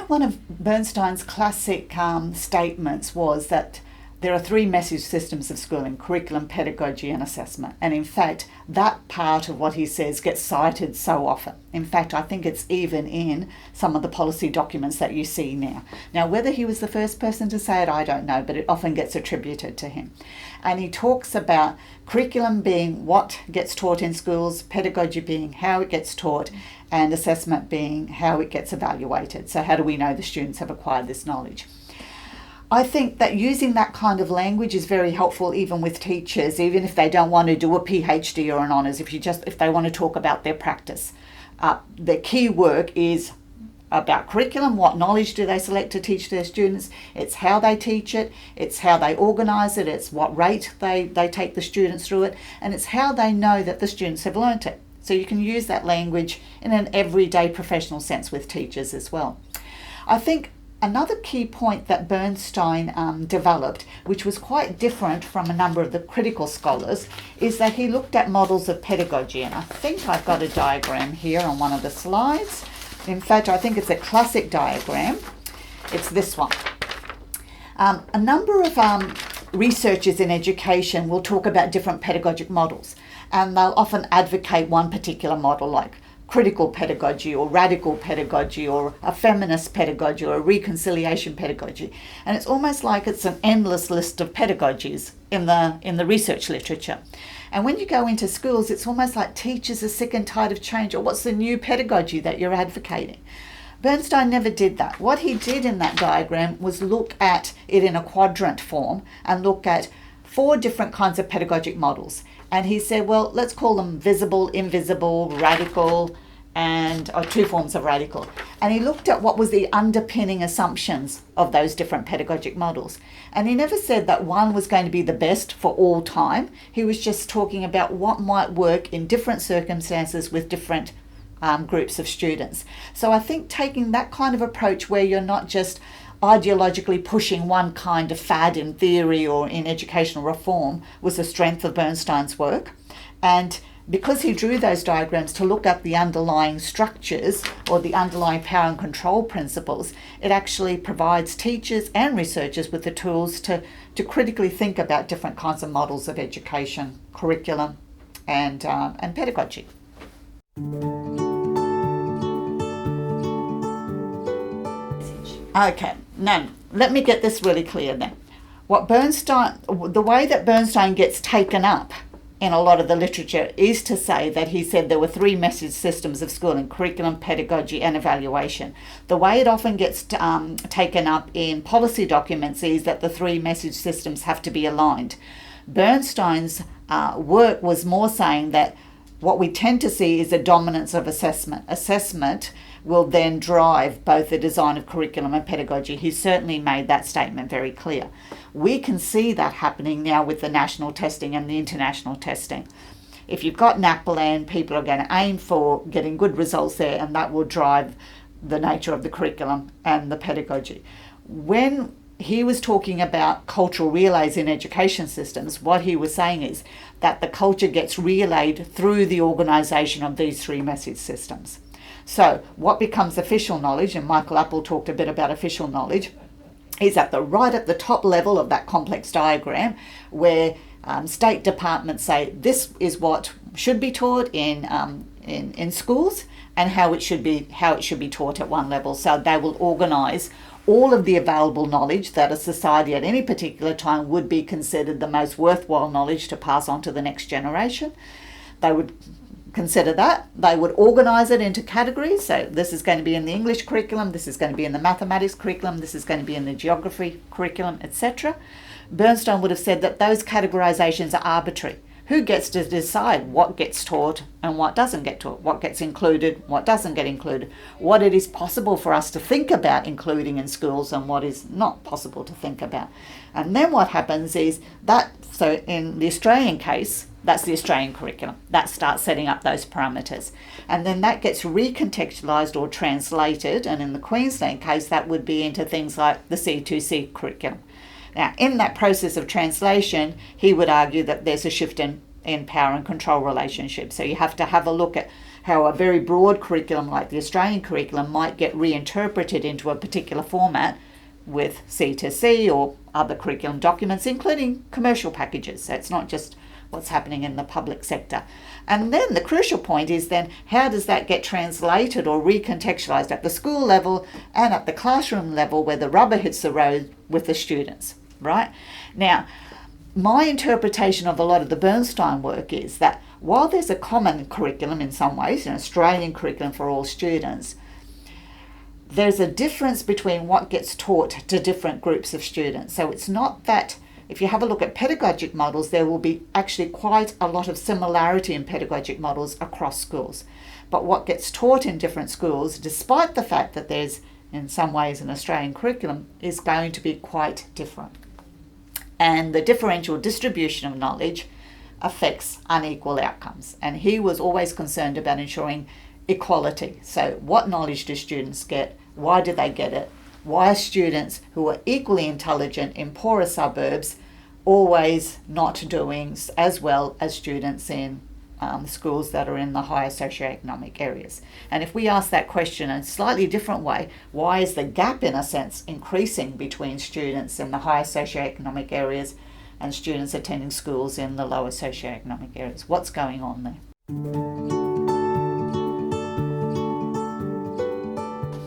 one of Bernstein's classic statements was that there are three message systems of schooling: curriculum, pedagogy and assessment. And in fact, that part of what he says gets cited so often. In fact, I think it's even in some of the policy documents that you see now. Now, whether he was the first person to say it, I don't know, but it often gets attributed to him. And he talks about curriculum being what gets taught in schools, pedagogy being how it gets taught, and assessment being how it gets evaluated. So how do we know the students have acquired this knowledge? I think that using that kind of language is very helpful even with teachers, even if they don't want to do a PhD or an honours, if they want to talk about their practice. The key work is about curriculum. What knowledge do they select to teach their students? It's how they teach it, it's how they organise it, it's what rate they take the students through it, and it's how they know that the students have learnt it. So you can use that language in an everyday professional sense with teachers as well. I think another key point that Bernstein developed, which was quite different from a number of the critical scholars, is that he looked at models of pedagogy. And I think I've got a diagram here on one of the slides. In fact, I think it's a classic diagram. It's this one. A number of researchers in education will talk about different pedagogic models, and they'll often advocate one particular model, like critical pedagogy or radical pedagogy or a feminist pedagogy or a reconciliation pedagogy. And it's almost like it's an endless list of pedagogies in the research literature. And when you go into schools, it's almost like teachers are sick and tired of change, or what's the new pedagogy that you're advocating? Bernstein never did that. What he did in that diagram was look at it in a quadrant form and look at 4 different kinds of pedagogic models. And he said, well, let's call them visible, invisible, radical, or 2 forms of radical. And he looked at what was the underpinning assumptions of those different pedagogic models. And he never said that one was going to be the best for all time. He was just talking about what might work in different circumstances with different groups of students. So I think taking that kind of approach where you're not just ideologically pushing one kind of fad in theory or in educational reform was the strength of Bernstein's work. And because he drew those diagrams to look at the underlying structures or the underlying power and control principles, it actually provides teachers and researchers with the tools to critically think about different kinds of models of education, curriculum, and pedagogy. Okay, now let me get this really clear then. The way that Bernstein gets taken up in a lot of the literature is to say that he said there were 3 message systems of schooling: curriculum, pedagogy and evaluation. The way it often gets taken up in policy documents is that the 3 message systems have to be aligned. Bernstein's work was more saying that what we tend to see is a dominance of assessment. Assessment will then drive both the design of curriculum and pedagogy. He certainly made that statement very clear. We can see that happening now with the national testing and the international testing. If you've got NAPLAN, people are going to aim for getting good results there, and that will drive the nature of the curriculum and the pedagogy. When he was talking about cultural relays in education systems, what he was saying is that the culture gets relayed through the organisation of these 3 message systems. So what becomes official knowledge, and Michael Apple talked a bit about official knowledge, is right at the top level of that complex diagram, where state departments say this is what should be taught in schools and how it should be taught at one level. So they will organise all of the available knowledge that a society at any particular time would be considered the most worthwhile knowledge to pass on to the next generation. They would consider that. They would organise it into categories. So this is going to be in the English curriculum, this is going to be in the mathematics curriculum, this is going to be in the geography curriculum, etc. Bernstein would have said that those categorisations are arbitrary. Who gets to decide what gets taught and what doesn't get taught, what gets included, what doesn't get included, what it is possible for us to think about including in schools and what is not possible to think about. And then what happens is that, so in the Australian case, that's the Australian curriculum. That starts setting up those parameters. And then that gets recontextualised or translated, and in the Queensland case, that would be into things like the C2C curriculum. Now, in that process of translation, he would argue that there's a shift in power and control relationships. So you have to have a look at how a very broad curriculum like the Australian curriculum might get reinterpreted into a particular format with C2C or other curriculum documents, including commercial packages. So it's not just what's happening in the public sector. And then the crucial point is then how does that get translated or recontextualized at the school level and at the classroom level where the rubber hits the road with the students, right? Now, my interpretation of a lot of the Bernstein work is that while there's a common curriculum in some ways, an Australian curriculum for all students, there's a difference between what gets taught to different groups of students. So it's not that if you have a look at pedagogic models, there will be actually quite a lot of similarity in pedagogic models across schools. But what gets taught in different schools, despite the fact that there's in some ways an Australian curriculum, is going to be quite different. And the differential distribution of knowledge affects unequal outcomes. And he was always concerned about ensuring equality. So what knowledge do students get? Why do they get it? Why are students who are equally intelligent in poorer suburbs always not doing as well as students in schools that are in the higher socioeconomic areas? And if we ask that question in a slightly different way, why is the gap, in a sense, increasing between students in the higher socioeconomic areas and students attending schools in the lower socioeconomic areas? What's going on there?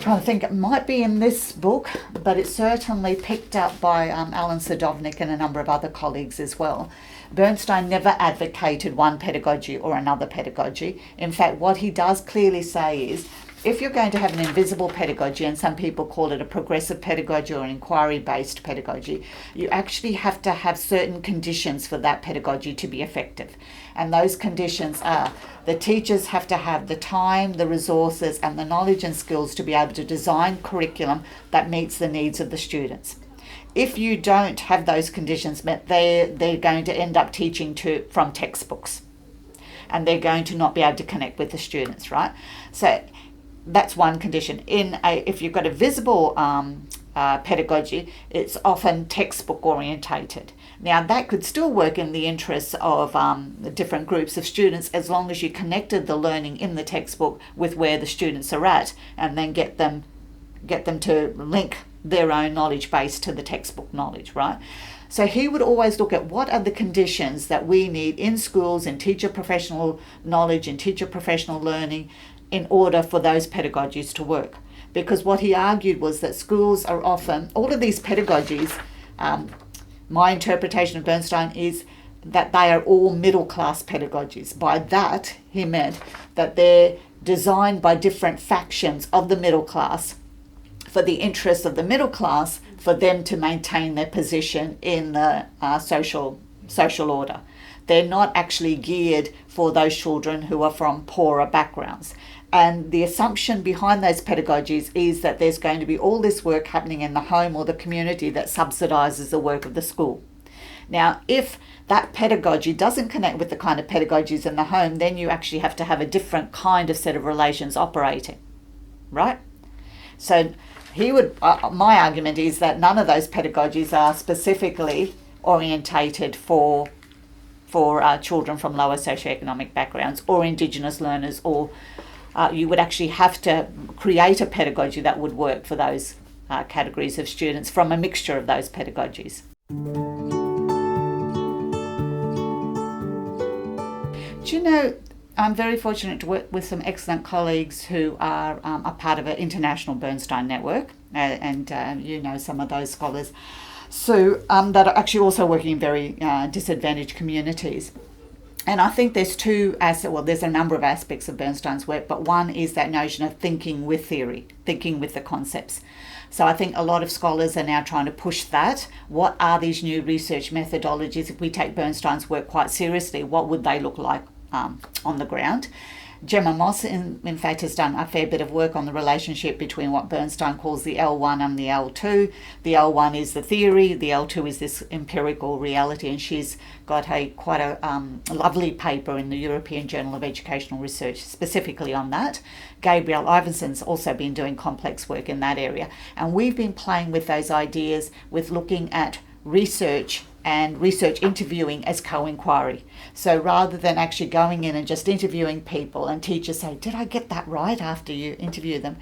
Trying to think, it might be in this book, but it's certainly picked up by Alan Sadovnik and a number of other colleagues as well. Bernstein never advocated one pedagogy or another pedagogy. In fact, what he does clearly say is, if you're going to have an invisible pedagogy, and some people call it a progressive pedagogy or an inquiry-based pedagogy, you actually have to have certain conditions for that pedagogy to be effective. And those conditions are the teachers have to have the time, the resources, and the knowledge and skills to be able to design curriculum that meets the needs of the students. If you don't have those conditions met, they're going to end up teaching from textbooks, and they're going to not be able to connect with the students, right? So that's one condition. If you've got a visible pedagogy, it's often textbook orientated. Now that could still work in the interests of the different groups of students as long as you connected the learning in the textbook with where the students are at, and then get them to link their own knowledge base to the textbook knowledge, right? So he would always look at what are the conditions that we need in schools, in teacher professional knowledge, in teacher professional learning, in order for those pedagogies to work. Because what he argued was that schools are often, all of these pedagogies, my interpretation of Bernstein is that they are all middle class pedagogies. By that, he meant that they're designed by different factions of the middle class for the interests of the middle class, for them to maintain their position in the social order. They're not actually geared for those children who are from poorer backgrounds. And the assumption behind those pedagogies is that there's going to be all this work happening in the home or the community that subsidises the work of the school. Now, if that pedagogy doesn't connect with the kind of pedagogies in the home, then you actually have to have a different kind of set of relations operating, right? So my argument is that none of those pedagogies are specifically orientated for children from lower socioeconomic backgrounds or Indigenous learners, or you would actually have to create a pedagogy that would work for those categories of students from a mixture of those pedagogies. Do you know, I'm very fortunate to work with some excellent colleagues who are a part of an international Bernstein network, and you know some of those scholars, so that are actually also working in very disadvantaged communities. And I think there's there's a number of aspects of Bernstein's work, but one is that notion of thinking with theory, thinking with the concepts. So I think a lot of scholars are now trying to push that. What are these new research methodologies? If we take Bernstein's work quite seriously, what would they look like on the ground? Gemma Moss, in fact, has done a fair bit of work on the relationship between what Bernstein calls the L1 and the L2. The L1 is the theory, the L2 is this empirical reality, and she's got quite a lovely paper in the European Journal of Educational Research specifically on that. Gabrielle Ivanson's also been doing complex work in that area, and we've been playing with those ideas with looking at research and research interviewing as co-inquiry. So rather than actually going in and just interviewing people and teachers say, did I get that right after you interview them?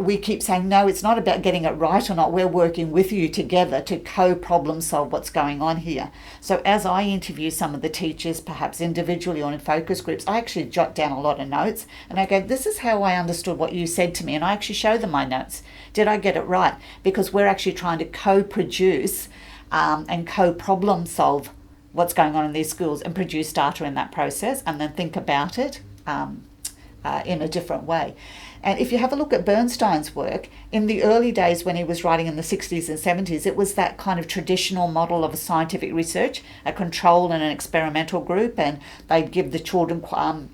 We keep saying, no, it's not about getting it right or not. We're working with you together to co-problem solve what's going on here. So as I interview some of the teachers, perhaps individually or in focus groups, I actually jot down a lot of notes and I go, this is how I understood what you said to me. And I actually show them my notes. Did I get it right? Because we're actually trying to co-produce and co-problem solve what's going on in these schools and produce data in that process and then think about it in a different way. And if you have a look at Bernstein's work, in the early days when he was writing in the 60s and 70s, it was that kind of traditional model of a scientific research, a control and an experimental group, and they'd give the children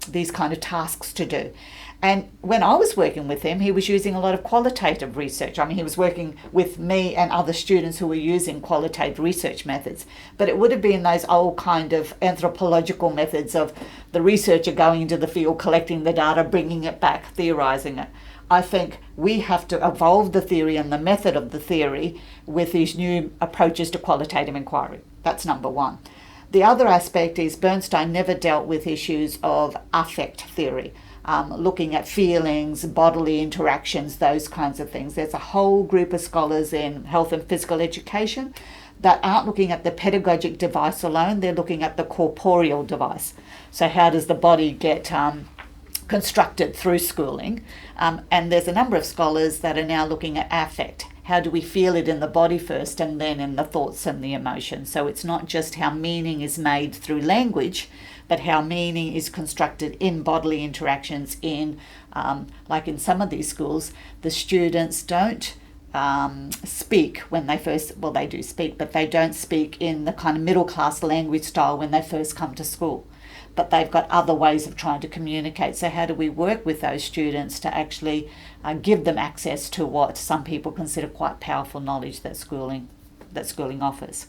these kind of tasks to do. And when I was working with him, he was using a lot of qualitative research. I mean, he was working with me and other students who were using qualitative research methods. But it would have been those old kind of anthropological methods of the researcher going into the field, collecting the data, bringing it back, theorising it. I think we have to evolve the theory and the method of the theory with these new approaches to qualitative inquiry. That's number one. The other aspect is Bernstein never dealt with issues of affect theory. Looking at feelings, bodily interactions, those kinds of things. There's a whole group of scholars in health and physical education that aren't looking at the pedagogic device alone, they're looking at the corporeal device. So how does the body get constructed through schooling? And there's a number of scholars that are now looking at affect. How do we feel it in the body first and then in the thoughts and the emotions? So it's not just how meaning is made through language, but how meaning is constructed in bodily interactions like in some of these schools, the students don't speak when they first, well, they do speak, but they don't speak in the kind of middle class language style when they first come to school. But they've got other ways of trying to communicate. So how do we work with those students to actually give them access to what some people consider quite powerful knowledge that schooling offers?